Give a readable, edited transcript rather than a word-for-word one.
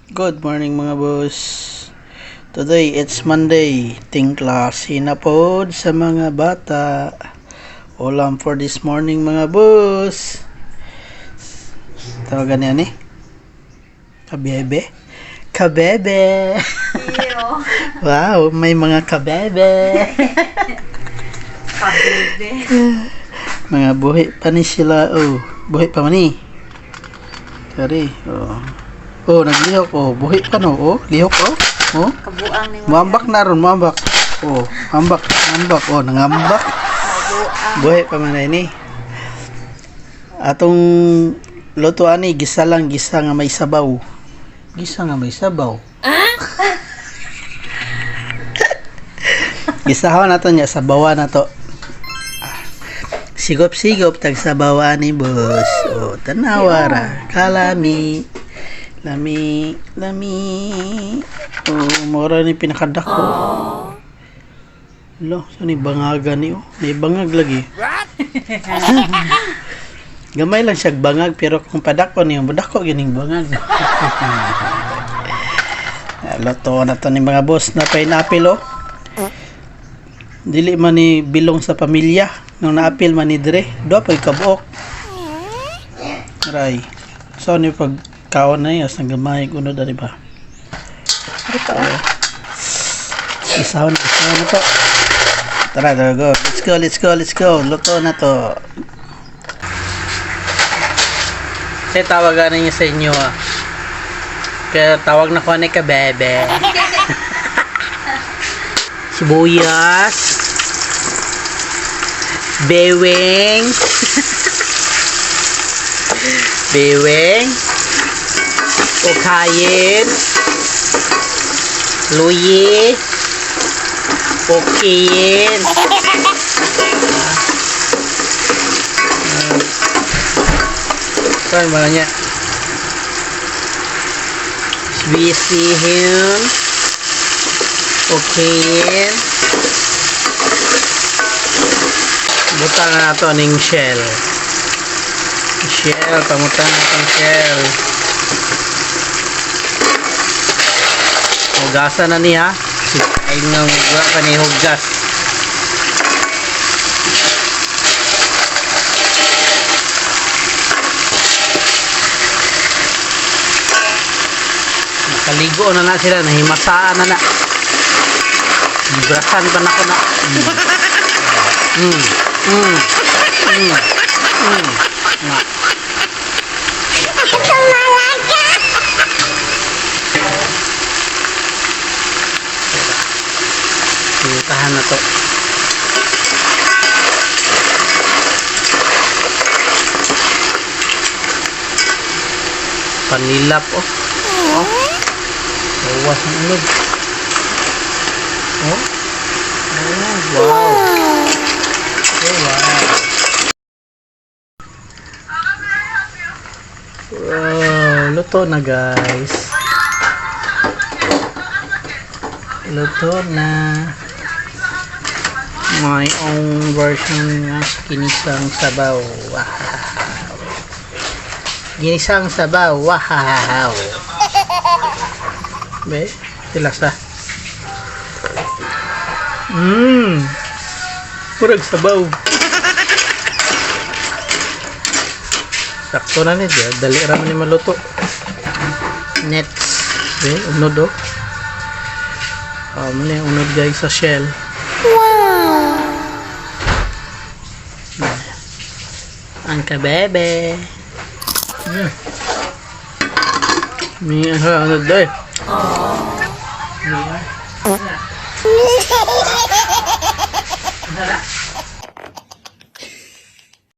Good morning mga boss. Today it's Monday. Ting klase na pod sa mga bata. Ulam for this morning mga boss. Tawagan niya ni? Kabebe? Kabebe! Wow, may mga kabebe! Kabebe. Mga buhi pa ni sila. Oh, buhi pa man ni. Kari, oh. Oh, naglihok. Oh, buhi pa no. Oh, lihok. Oh. Oh. Kabuang ni Mambak na ron, mambak. Oh, mambak. Oh, nangambak. Buhi pa man ni. Atong lutuan ni, gisa nga may sabaw. Gisa nga may sabaw. Gisahon na to niya, sabawan na to. Sigop-sigop tag sabawan ni boss. Oh, tanawara. Kalami. Lami. Oh, mura ni pinakadak ko. Lo, so ni bangaga ni oh. May bangag lagi. Gamay lang siya bangag pero kung padako niyo, badako gining bangag. Loto na to ni mga boss na pineapple oh. Dili man ni bilong sa pamilya nung naapil man ni dire do pag kabuok ray so ni pag kaon na yas nang gamay kuno dari ba ito isaw na to tara go let's go luto na to say tawagan niya sa inyo kaya tawag na ko ni ka bebe sibuyas, beweng, okayin, luyi, okiyin, saan ba niya? Bisihin. Okay. Butang na ito ning shell. Pamutang na itong shell. Hugasan na niya. Ay nang huga ka ni hugas. Nakaligo na sila. Nahimasaan na. Brasan pa na ko na. Tahan na to. Panilap oh. Bawas ang ulog. Oh. Wow. Oh, wow. Wow, luto na guys. Luto na. My own version ng ginisang sabaw. Wow. Ginisang sabaw. Wow. Be, silasa. Purag sabaw. Sakto na niya. Dali raman ni maluto. Next. Okay, unod oh. Muna yung unod guys sa shell. Wow! Ang kabebe. May unod doy.